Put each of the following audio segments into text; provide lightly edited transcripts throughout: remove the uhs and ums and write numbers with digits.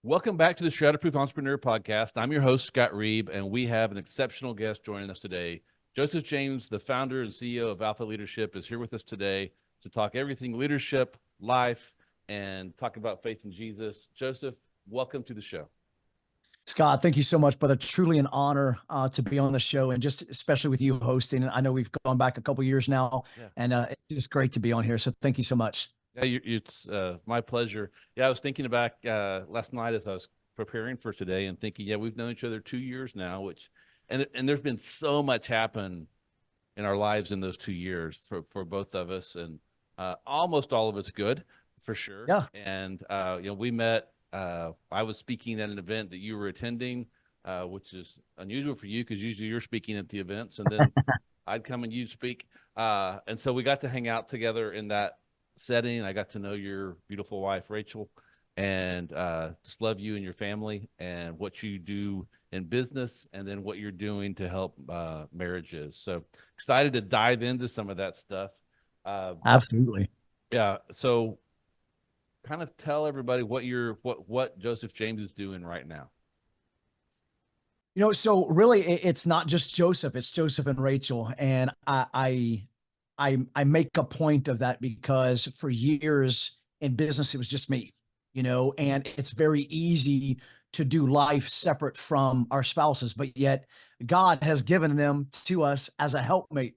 Welcome back to the Shatterproof Entrepreneur Podcast. I'm your host, Scott Reeb, and we have an exceptional guest joining us today. Joseph James, the founder and CEO of Alpha Leadership, is here with us today to talk everything leadership, life, and talk about faith in Jesus. Joseph, welcome to the show. Scott, thank you so much, brother. Truly an honor to be on the show, and just especially with you hosting. I know we've gone back a couple of years now, and it's just great to be on here. So thank you so much. Yeah, it's my pleasure. Yeah, I was thinking back last night as I was preparing for today and thinking, yeah, we've known each other 2 years now, and there's been so much happen in our lives in those 2 years for both of us, and almost all of it's good, for sure. Yeah. And we met. I was speaking at an event that you were attending, which is unusual for you because usually you're speaking at the events, and then I'd come and you'd speak. And so we got to hang out together in that setting. I got to know your beautiful wife, Rachel, and just love you and your family and what you do in business, and then what you're doing to help marriages. So excited to dive into some of that stuff. Absolutely. Yeah. So kind of tell everybody what Joseph James is doing right now. So really it's not just Joseph, it's Joseph and Rachel. And I make a point of that because for years in business, it was just me, and it's very easy to do life separate from our spouses, but yet God has given them to us as a helpmate,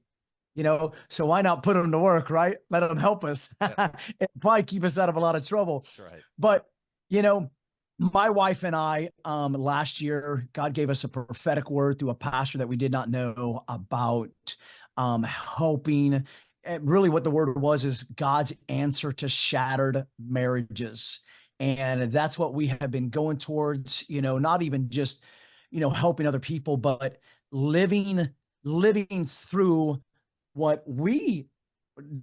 so why not put them to work, right? Let them help us. Yeah. It probably keep us out of a lot of trouble. That's right. But, my wife and I, last year, God gave us a prophetic word through a pastor that we did not know about, helping. Really what the word was is God's answer to shattered marriages. And that's what we have been going towards, not even just, helping other people, but living through what we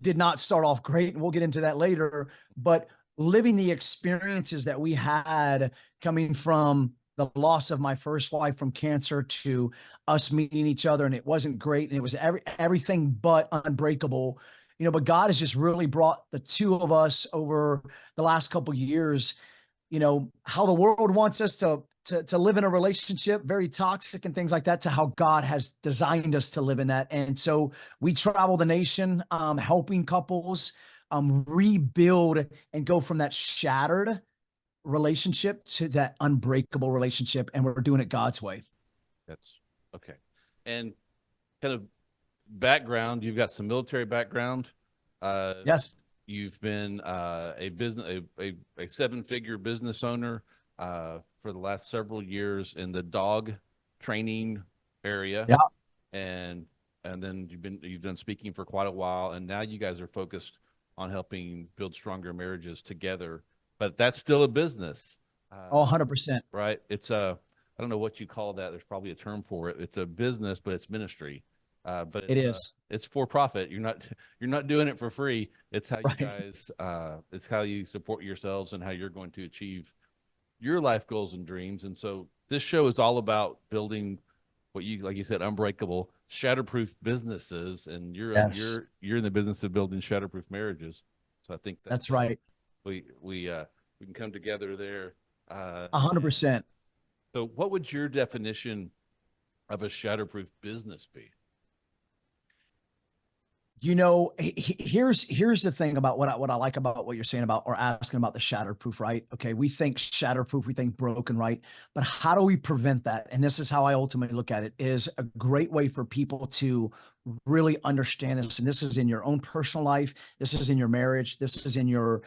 did not start off great. And we'll get into that later, but living the experiences that we had coming from the loss of my first wife from cancer to us meeting each other. And it wasn't great. And it was everything but unbreakable, but God has just really brought the two of us over the last couple of years, how the world wants us to live in a relationship, very toxic and things like that, to how God has designed us to live in that. And so we travel the nation, helping couples rebuild and go from that shattered relationship to that unbreakable relationship. And we're doing it God's way. That's okay. And kind of background, you've got some military background. Yes. You've been a seven-figure business owner for the last several years in the dog training area. Yeah. And then you've done speaking for quite a while, and now you guys are focused on helping build stronger marriages together. But that's still a business. 100%. Right? It's I don't know what you call that. There's probably a term for it. It's a business, but it's ministry. But it's for profit. You're not doing it for free. It's how you guys, it's how you support yourselves and how you're going to achieve your life goals and dreams. And so this show is all about building what like you said, unbreakable, shatterproof businesses. And you're in the business of building shatterproof marriages. So I think that's right. We can come together there. 100%. So what would your definition of a shatterproof business be? Here's the thing about what I like about what you're saying about, or asking about the shatterproof, right? Okay. We think shatterproof, we think broken, right? But how do we prevent that? And this is how I ultimately look at it, is a great way for people to really understand this. And this is in your own personal life. This is in your marriage. This is in your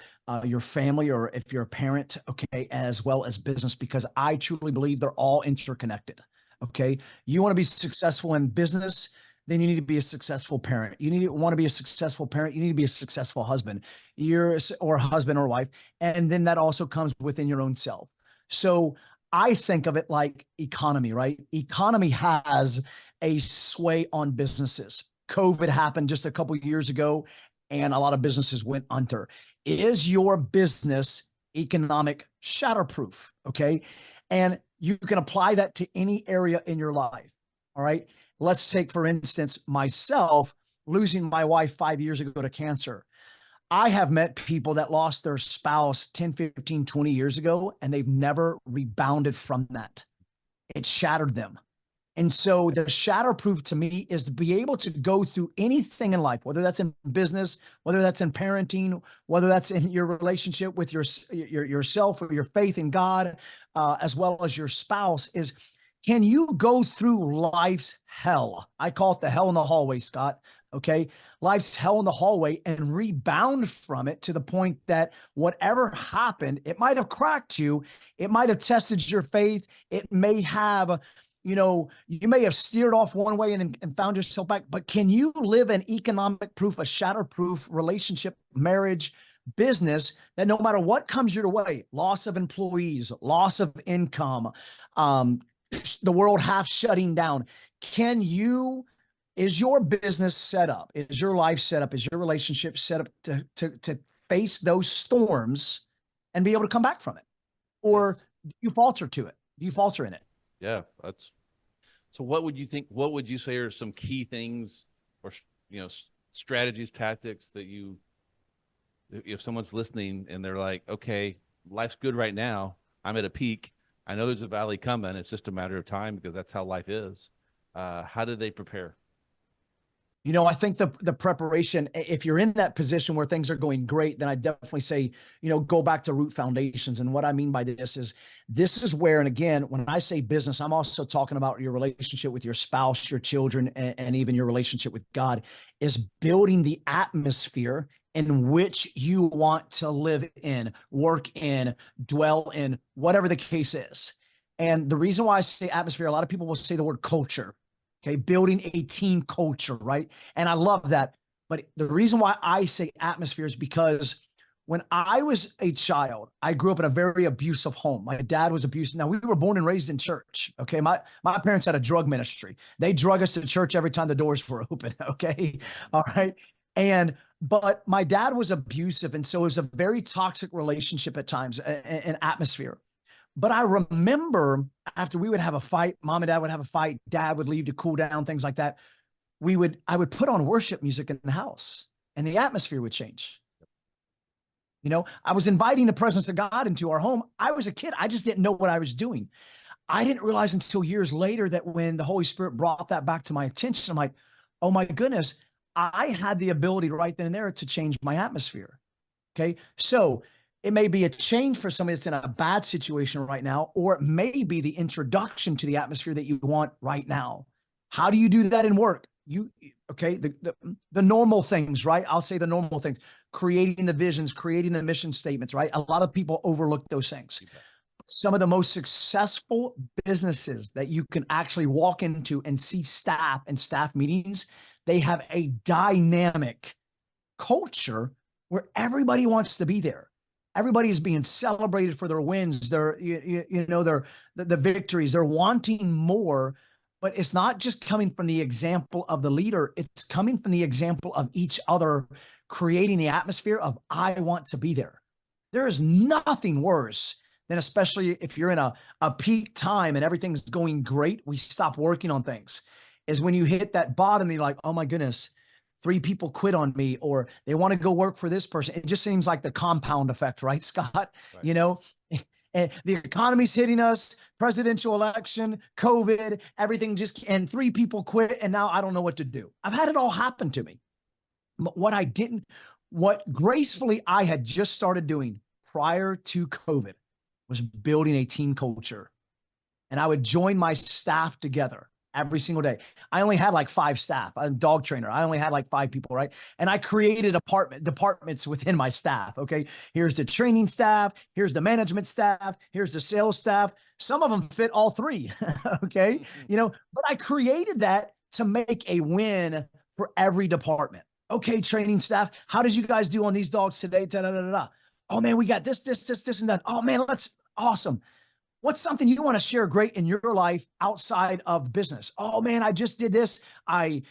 family, or if you're a parent, okay, as well as business, because I truly believe they're all interconnected. Okay. You want to be successful in business, then you need to be a successful parent. You want to be a successful parent. You need to be a successful husband, or husband or wife. And then that also comes within your own self. So I think of it like economy, right? Economy has a sway on businesses. COVID happened just a couple of years ago, and a lot of businesses went under. Is your business economic shatterproof? Okay. And you can apply that to any area in your life. All right. Let's take, for instance, myself losing my wife 5 years ago to cancer. I have met people that lost their spouse 10, 15, 20 years ago, and they've never rebounded from that. It shattered them. And so the shatterproof to me is to be able to go through anything in life, whether that's in business, whether that's in parenting, whether that's in your relationship with yourself or your faith in God, as well as your spouse, is can you go through life's hell? I call it the hell in the hallway, Scott. Okay. Life's hell in the hallway and rebound from it to the point that whatever happened, it might have cracked you. It might have tested your faith. It may have, you may have steered off one way and found yourself back, but can you live an economic proof, a shatterproof relationship, marriage, business that no matter what comes your way, loss of employees, loss of income, the world half shutting down, is your business set up? Is your life set up? Is your relationship set up to face those storms and be able to come back from it? Or Yes. do you falter to it? Do you falter in it? Yeah, so what would you think, what would you say are some key things or, strategies, tactics that if someone's listening and they're like, okay, life's good right now, I'm at a peak, I know there's a valley coming, it's just a matter of time because that's how life is. How do they prepare? I think the preparation, if you're in that position where things are going great, then I definitely say, go back to root foundations. And what I mean by this is where, and again, when I say business, I'm also talking about your relationship with your spouse, your children, and even your relationship with God, is building the atmosphere in which you want to live in, work in, dwell in, whatever the case is. And the reason why I say atmosphere, a lot of people will say the word culture. Okay, building a team culture, right? And I love that. But the reason why I say atmosphere is because when I was a child, I grew up in a very abusive home. My dad was abusive. Now, we were born and raised in church. Okay, my parents had a drug ministry. They drug us to church every time the doors were open. Okay, all right. But my dad was abusive, and so it was a very toxic relationship at times, an atmosphere. But I remember after we would have a fight, mom and dad would have a fight, dad would leave to cool down, things like that. I would put on worship music in the house and the atmosphere would change. I was inviting the presence of God into our home. I was a kid. I just didn't know what I was doing. I didn't realize until years later that when the Holy Spirit brought that back to my attention, I'm like, oh my goodness, I had the ability right then and there to change my atmosphere. Okay. So it may be a change for somebody that's in a bad situation right now, or it may be the introduction to the atmosphere that you want right now. How do you do that in work? The normal things, right? I'll say the normal things, creating the visions, creating the mission statements, right? A lot of people overlook those things. Some of the most successful businesses that you can actually walk into and see staff and staff meetings, they have a dynamic culture where everybody wants to be there. Everybody is being celebrated for their wins, the victories. They're wanting more, but it's not just coming from the example of the leader. It's coming from the example of each other, creating the atmosphere of, I want to be there. There is nothing worse than, especially if you're in a peak time and everything's going great, we stop working on things, is when you hit that bottom and you're like, oh my goodness, 3 people quit on me, or they want to go work for this person. It just seems like the compound effect, right, Scott? Right. And the economy's hitting us, presidential election, COVID, everything and 3 people quit. And now I don't know what to do. I've had it all happen to me. What gracefully I had just started doing prior to COVID was building a team culture. And I would join my staff together every single day. I only had like 5 staff. I'm a dog trainer. I only had like 5 people, right? And I created departments within my staff. Okay. Here's the training staff. Here's the management staff. Here's the sales staff. Some of them fit all 3. Okay. But I created that to make a win for every department. Okay. Training staff. How did you guys do on these dogs today? Da, da, da, da, da. Oh man, we got this, and that. Oh man, awesome. What's something you want to share great in your life outside of business? Oh man, I just did this. I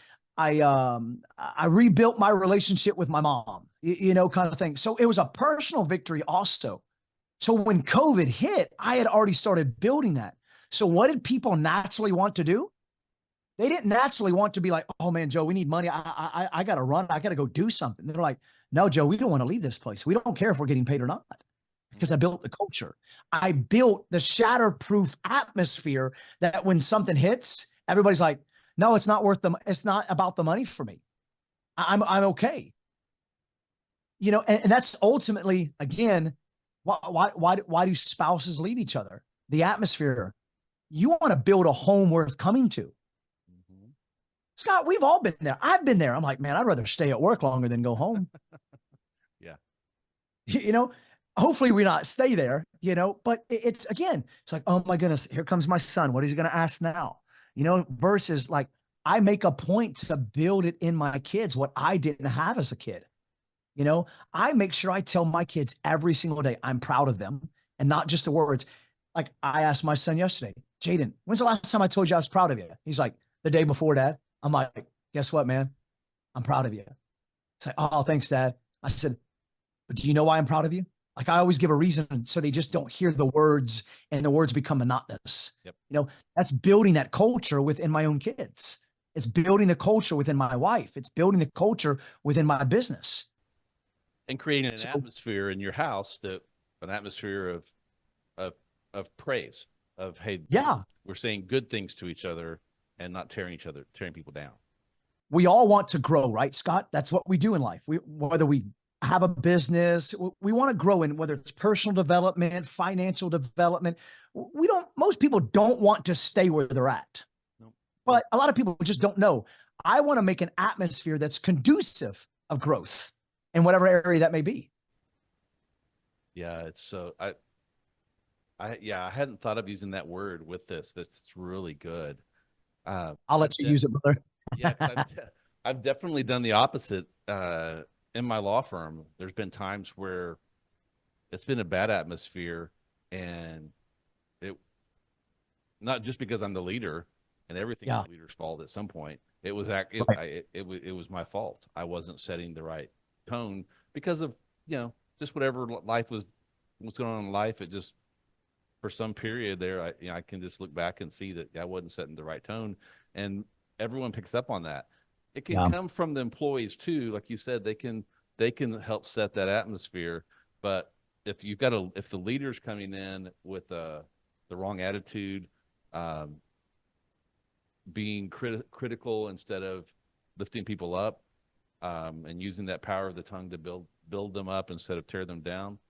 rebuilt my relationship with my mom, kind of thing. So it was a personal victory also. So when COVID hit, I had already started building that. So what did people naturally want to do? They didn't naturally want to be like, oh man, Joe, we need money. I got to run. I got to go do something. They're like, No, Joe, we don't want to leave this place. We don't care if we're getting paid or not because I built the culture. I built the shatterproof atmosphere that when something hits, everybody's like, no, it's not worth it's not about the money for me. I'm okay. You know, and that's ultimately, again, why do spouses leave each other? The atmosphere. You want to build a home worth coming to. Mm-hmm. Scott, we've all been there. I've been there. I'm like, man, I'd rather stay at work longer than go home. Yeah. You know, hopefully we not stay there, you know, but it's again, it's like, oh my goodness, here comes my son. What is he going to ask now? You know, versus like, I make a point to build it in my kids, what I didn't have as a kid. You know, I make sure I tell my kids every single day I'm proud of them and not just the words. Like I asked my son yesterday, Jaden, when's the last time I told you I was proud of you? He's like, the day before, Dad. I'm like, guess what, man? I'm proud of you. It's like, oh, thanks, Dad. I said, but do you know why I'm proud of you? Like I always give a reason so they just don't hear the words and the words become monotonous. Yep. You know, that's building that culture within my own kids. It's building the culture within my wife. It's building the culture within my business. And creating an So, atmosphere in your house that an atmosphere of of praise, of hey, yeah, we're saying good things to each other and not tearing people down. we all want to grow, right, Scott? That's what we do in life. Whether we have a business, we want to grow in whether it's personal development, financial development. Most people don't want to stay where they're at. Nope. But a lot of people just don't know. I want to make an atmosphere that's conducive of growth in whatever area that may be. Yeah, it's so I hadn't thought of using that word with this. That's really good. I'll I've let you use it, brother. yeah, because I've definitely done the opposite in my law firm. There's been times where it's been a bad atmosphere, and it not just because I'm the leader and everything's Yeah. the leader's fault at some point. It was Right. it was my fault. I wasn't setting the right tone because of just whatever life was going on in life. It just for some period there, I can just look back and see that I wasn't setting the right tone, and everyone picks up on that. It can Yeah. come from the employees too, like you said. They can help set that atmosphere, but if the leader's coming in with the wrong attitude, um, being critical instead of lifting people up, and using that power of the tongue to build them up instead of tear them down,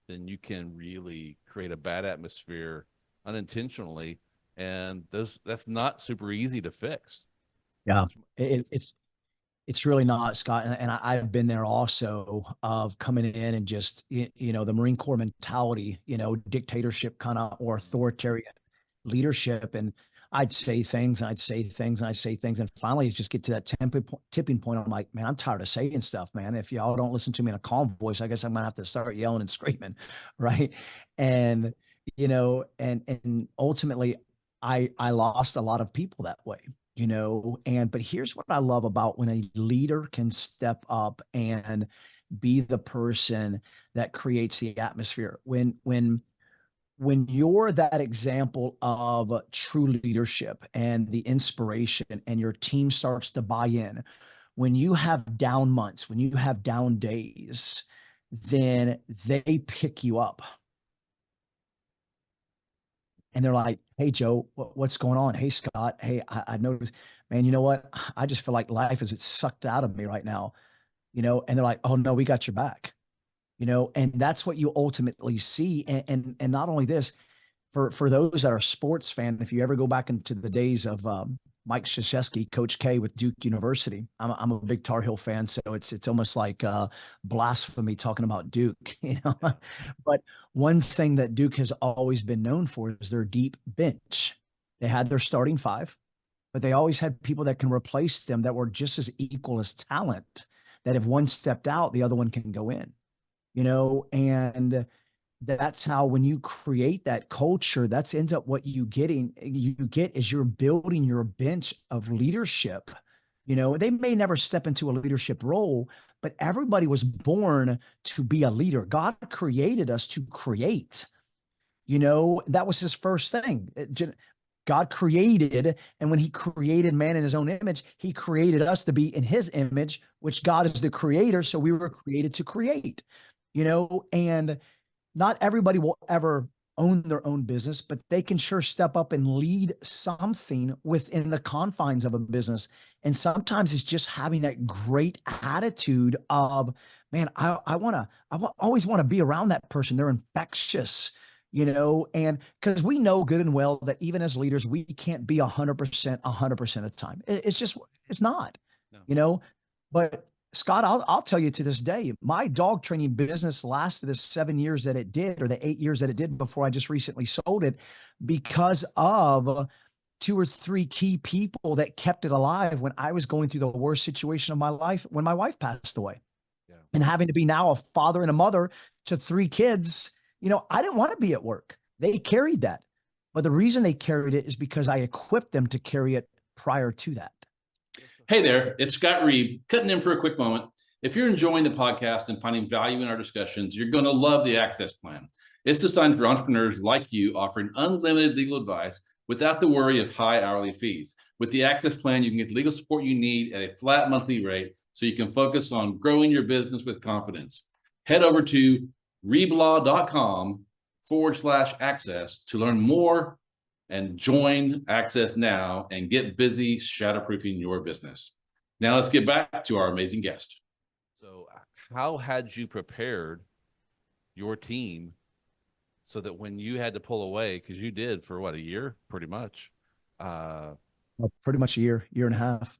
then you can really create a bad atmosphere unintentionally, and that's not super easy to fix. Yeah. Much, It's really not, Scott. And I've been there also of coming in and just, you know, the Marine Corps mentality, you know, dictatorship kind of or authoritarian leadership. And I'd say things and I'd say things and I'd say things. And finally, it just get to that tipping point. I'm like, man, I'm tired of saying stuff, man. If y'all don't listen to me in a calm voice, I guess I'm going to have to start yelling and screaming. Right. And, you know, and ultimately, I lost a lot of people that way, you know. And but here's what I love about when a leader can step up and be the person that creates the atmosphere. When you're that example of true leadership and the inspiration and your team starts to buy in, when you have down months, when you have down days, then they pick you up and they're like, "Hey, Joe, what's going on? Hey, Scott. Hey, I noticed, man, you know what? I just feel like life is it's sucked out of me right now, you know." And they're like, "Oh no, we got your back," you know. And that's what you ultimately see. And not only this, for those that are sports fan, if you ever go back into the days of Mike Krzyzewski, Coach K with Duke University, I'm a big Tar Heel fan, so it's almost like blasphemy talking about Duke, you know. yeah. But one thing that Duke has always been known for is their deep bench. They had their starting five, but they always had people that can replace them that were just as equal as talent. That if one stepped out, the other one can go in, you know. And that's how when you create that culture, that's ends up what you get is you're building your bench of leadership. You know, they may never step into a leadership role, but everybody was born to be a leader. God created us to create. You know, that was his first thing. God created, and when he created man in his own image, he created us to be in his image, which God is the creator. So we were created to create, and not everybody will ever own their own business, but they can sure step up and lead something within the confines of a business. And sometimes it's just having that great attitude of, man, I always want to be around that person. They're infectious, and because we know good and well that even as leaders, we can't be 100% of the time. It's not, No. but Scott, I'll tell you to this day, my dog training business lasted the 7 years that it did, or the 8 years that it did before I just recently sold it, because of 2 or 3 key people that kept it alive when I was going through the worst situation of my life, when my wife passed away. Yeah. And having to be now a father and a mother to 3 kids, I didn't want to be at work. They carried that. But the reason they carried it is because I equipped them to carry it prior to that. Hey there, it's Scott Reed, cutting in for a quick moment. If you're enjoying the podcast and finding value in our discussions, you're going to love the Access Plan. It's designed for entrepreneurs like you, offering unlimited legal advice without the worry of high hourly fees. With the Access Plan, you can get the legal support you need at a flat monthly rate so you can focus on growing your business with confidence. Head over to reblaw.com/access to learn more and join Access now and get busy shatterproofing your business. Now let's get back to our amazing guest. So how had you prepared your team so that when you had to pull away, because you did for what, a year, pretty much, Pretty much a year and a half,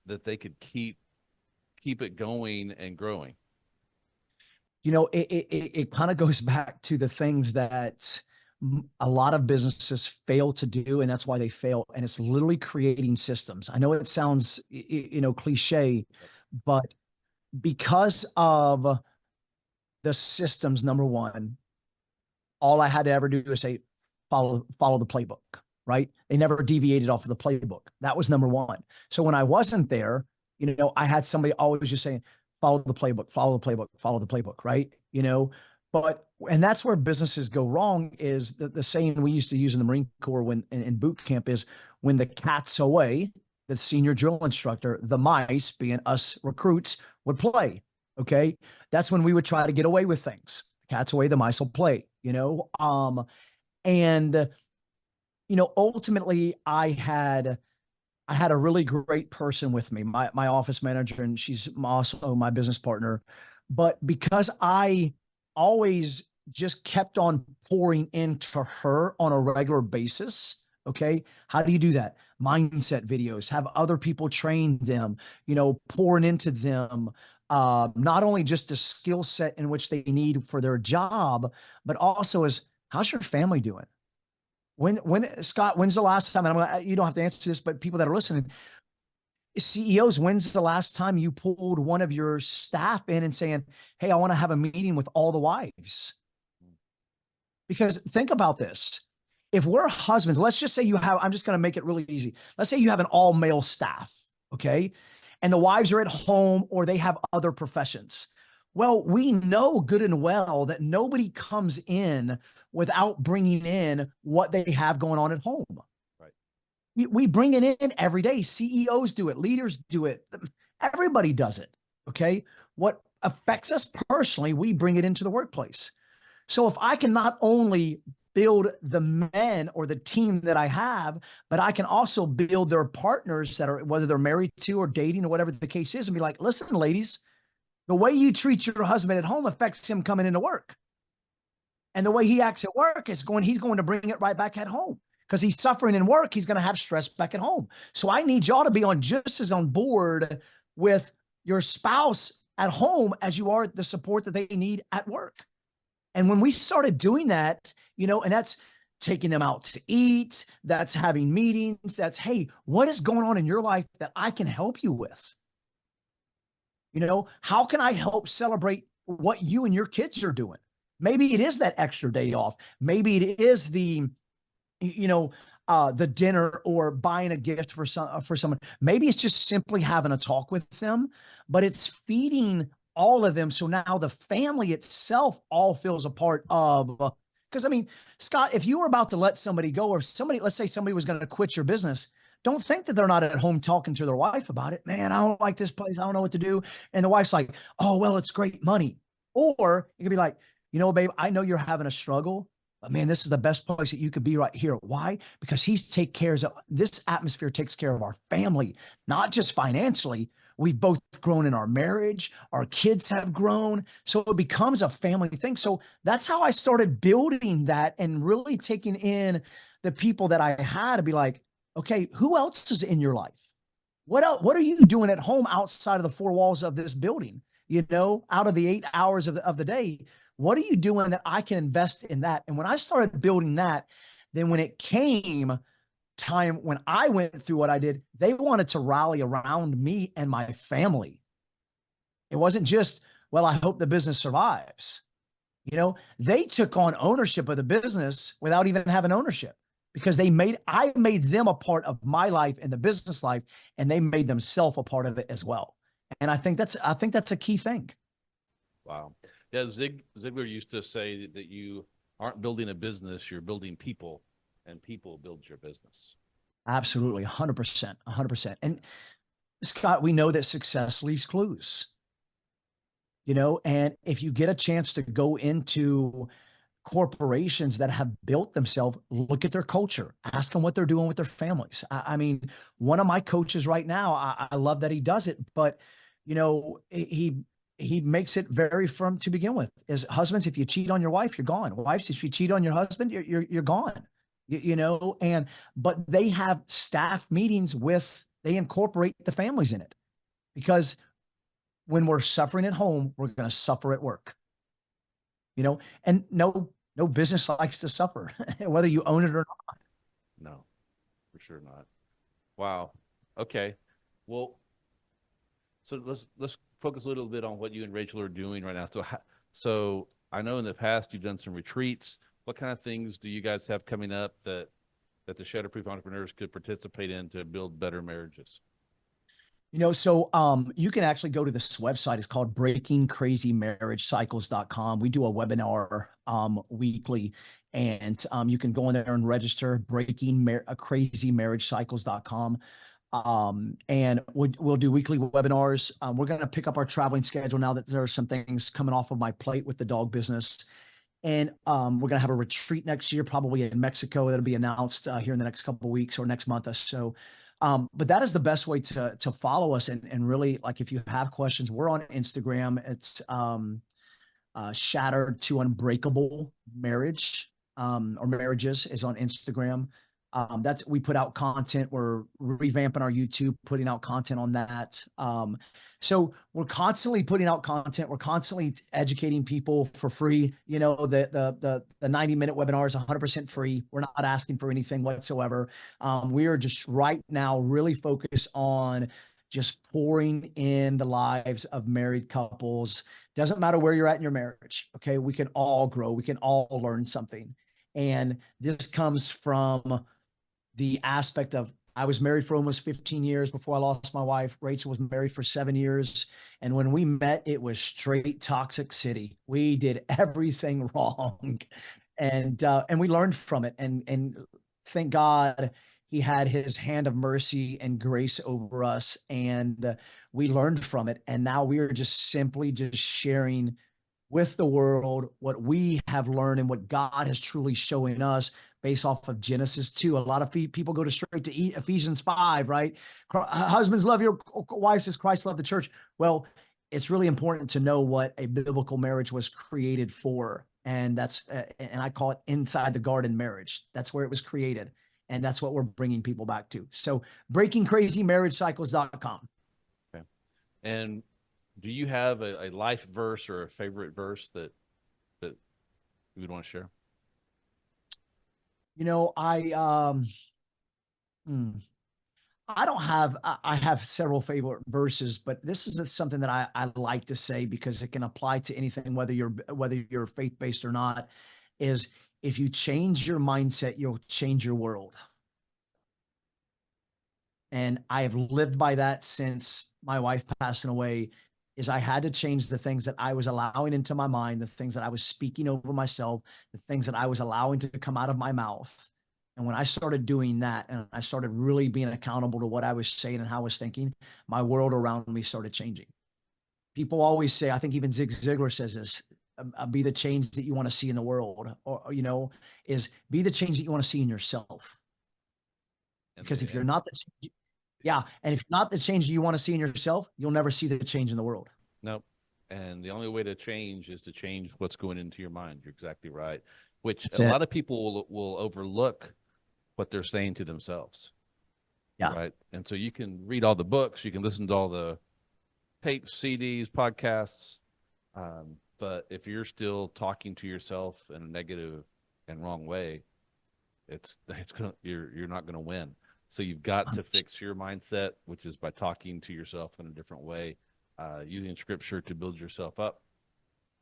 that they could keep it going and growing? It kind of goes back to the things that a lot of businesses fail to do, and that's why they fail. And it's literally creating systems. I know it sounds, cliche, but because of the systems, number one, all I had to ever do was say, follow the playbook, right? They never deviated off of the playbook. That was number one. So when I wasn't there, I had somebody always just saying, follow the playbook, follow the playbook, follow the playbook, right? And that's where businesses go wrong, is the saying we used to use in the Marine Corps when in boot camp is, when the cat's away, the senior drill instructor, the mice, being us recruits, would play. Okay. That's when we would try to get away with things. Cat's away, the mice will play, and, ultimately I had a really great person with me, my office manager, and she's also my business partner. But because I always just kept on pouring into her on a regular basis. Okay. How do you do that? Mindset videos, have other people train them, pouring into them. Not only just the skill set in which they need for their job, but also how's your family doing? Scott, when's the last time, and you don't have to answer this, but people that are listening, CEOs, when's the last time you pulled one of your staff in and saying, hey, I want to have a meeting with all the wives? Because think about this. If we're husbands, let's just say I'm just going to make it really easy. Let's say you have an all male staff. Okay. And the wives are at home or they have other professions. Well, we know good and well that nobody comes in without bringing in what they have going on at home. We bring it in every day. CEOs do it. Leaders do it. Everybody does it. Okay. What affects us personally, we bring it into the workplace. So if I can not only build the men or the team that I have, but I can also build their partners that are, whether they're married to or dating or whatever the case is, and be like, listen, ladies, the way you treat your husband at home affects him coming into work. And the way he acts at work he's going to bring it right back at home. Because he's suffering in work, he's going to have stress back at home. So I need y'all to be just as on board with your spouse at home as you are the support that they need at work. And when we started doing that, and that's taking them out to eat, that's having meetings, that's, hey, what is going on in your life that I can help you with? How can I help celebrate what you and your kids are doing? Maybe it is that extra day off. Maybe it is the dinner or buying a gift for someone. Maybe it's just simply having a talk with them, but it's feeding all of them. So now the family itself all feels a part of, Because I mean, Scott, if you were about to let somebody go, or somebody, let's say somebody was going to quit your business, don't think that they're not at home talking to their wife about it. Man, I don't like this place. I don't know what to do. And the wife's like, oh, well, it's great money. Or you could be like, you know, babe, I know you're having a struggle, but man, this is the best place that you could be right here. Why? Because this atmosphere takes care of our family, not just financially. We've both grown in our marriage. Our kids have grown. So it becomes a family thing. So that's how I started building that and really taking in the people that I had to be like, okay, who else is in your life? What else? What are you doing at home outside of the four walls of this building? You know, out of the 8 hours of the day, what are you doing that I can invest in that? And when I started building that, then when it came time when I went through what I did, they wanted to rally around me and my family. It wasn't just, well, I hope the business survives. You know, they took on ownership of the business without even having ownership, because I made them a part of my life and the business life, and they made themselves a part of it as well. And I think that's a key thing. Wow. Yeah, Ziglar used to say that you aren't building a business, you're building people, and people build your business. Absolutely, 100%, 100%. And Scott, we know that success leaves clues. You know, and if you get a chance to go into corporations that have built themselves, look at their culture, ask them what they're doing with their families. I mean, one of my coaches right now, I love that he does it, but you know, he makes it very firm to begin with. Is husbands, if you cheat on your wife, you're gone. Wives, if you cheat on your husband, you're gone. You know, but they have staff meetings they incorporate the families in it, because when we're suffering at home, we're going to suffer at work. You know, and no business likes to suffer, whether you own it or not. No, for sure not. Wow. Okay. Well, so let's focus a little bit on what you and Rachel are doing right now. So I know in the past you've done some retreats. What kind of things do you guys have coming up that the Shatterproof entrepreneurs could participate in to build better marriages? You know, so you can actually go to this website. It's called breakingcrazymarriagecycles.com. We do a webinar weekly, and you can go in there and register, breakingcrazymarriagecycles.com. And we'll do weekly webinars. We're going to pick up our traveling schedule now that there are some things coming off of my plate with the dog business. And we're going to have a retreat next year, probably in Mexico. That'll be announced here in the next couple of weeks or next month or so. But that is the best way to follow us. And really, like, if you have questions, we're on Instagram. It's Shattered to Unbreakable Marriage, or Marriages is on Instagram. We put out content. We're revamping our YouTube, putting out content on that. So we're constantly putting out content. We're constantly educating people for free. You know, the 90-minute webinar is 100% free. We're not asking for anything whatsoever. We are just right now really focused on just pouring in the lives of married couples. Doesn't matter where you're at in your marriage. Okay. We can all grow. We can all learn something. And this comes from the aspect of, I was married for almost 15 years before I lost my wife. Rachel was married for 7 years. And when we met, it was straight toxic city. We did everything wrong. And we learned from it. And thank God he had his hand of mercy and grace over us. And we learned from it. And now we are just simply just sharing with the world what we have learned and what God has truly shown us based off of Genesis 2. A lot of people go straight to Ephesians 5, right? Husbands, love your wives as Christ loved the church. Well, it's really important to know what a biblical marriage was created for. And and I call it inside the garden marriage. That's where it was created. And that's what we're bringing people back to. So breakingcrazymarriagecycles.com. Okay. And do you have a life verse or a favorite verse that you would want to share? You know, I don't have, I have several favorite verses, but this is something that I like to say because it can apply to anything, whether you're faith-based or not, is if you change your mindset, you'll change your world. And I have lived by that since my wife passing away. is I had to change the things that I was allowing into my mind, the things that I was speaking over myself, the things that I was allowing to come out of my mouth. And when I started doing that and I started really being accountable to what I was saying and how I was thinking, my world around me started changing. People always say, I think even Zig Ziglar says this, be the change that you want to see in the world, or, is be the change that you want to see in yourself. Because if you're not the change, and if you're not the change you want to see in yourself, you'll never see the change in the world. Nope. And the only way to change is to change what's going into your mind. You're exactly right. Which That's a lot of people will overlook what they're saying to themselves. Yeah. Right. And so you can read all the books, you can listen to all the tapes, CDs, podcasts. But if you're still talking to yourself in a negative and wrong way, you're not going to win. So you've got to fix your mindset, which is by talking to yourself in a different way, using scripture to build yourself up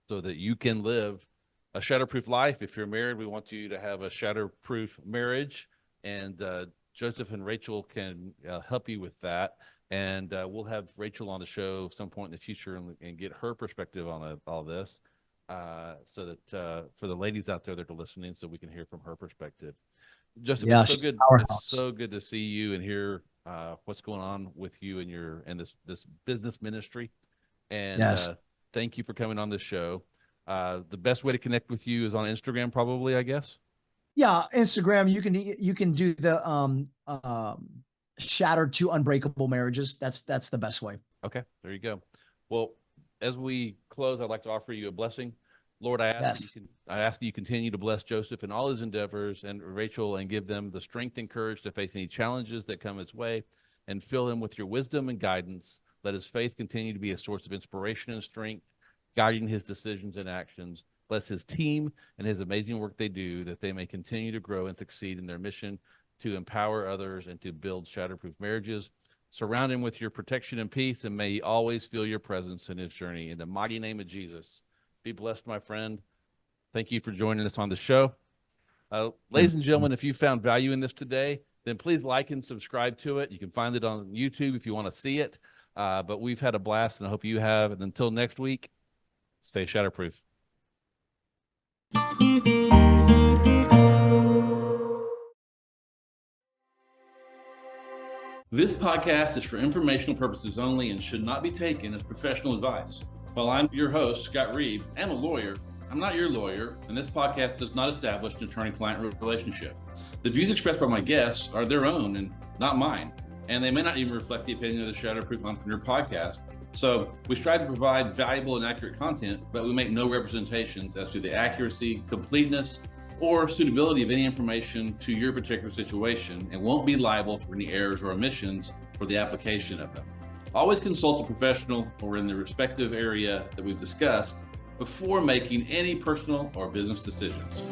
so that you can live a shatterproof life. If you're married, we want you to have a shatterproof marriage, and Joseph and Rachel can help you with that. And we'll have Rachel on the show some point in the future and get her perspective on all this, so that for the ladies out there that are listening, so we can hear from her perspective. Joseph, it's so good. It's so good to see you and hear what's going on with you and this business ministry. And thank you for coming on this show. The best way to connect with you is on Instagram, probably, I guess. Yeah, Instagram. You can do the shattered to unbreakable marriages. That's the best way. Okay, there you go. Well, as we close, I'd like to offer you a blessing. Lord, I ask that you continue to bless Joseph in all his endeavors, and Rachel, and give them the strength and courage to face any challenges that come his way, and fill him with your wisdom and guidance. Let his faith continue to be a source of inspiration and strength, guiding his decisions and actions. Bless his team and his amazing work they do, that they may continue to grow and succeed in their mission to empower others and to build shatterproof marriages. Surround him with your protection and peace, and may he always feel your presence in his journey. In the mighty name of Jesus, be blessed, my friend. Thank you for joining us on the show. Ladies and gentlemen, if you found value in this today, then please like and subscribe to it. You can find it on YouTube if you want to see it. But we've had a blast, and I hope you have. And until next week, stay shatterproof. This podcast is for informational purposes only and should not be taken as professional advice. While I'm your host, Scott Reed, and a lawyer, I'm not your lawyer, and this podcast does not establish an attorney-client relationship. The views expressed by my guests are their own and not mine, and they may not even reflect the opinion of the Shatterproof Entrepreneur podcast. So we strive to provide valuable and accurate content, but we make no representations as to the accuracy, completeness, or suitability of any information to your particular situation, and won't be liable for any errors or omissions for the application of them. Always consult a professional or in the respective area that we've discussed before making any personal or business decisions.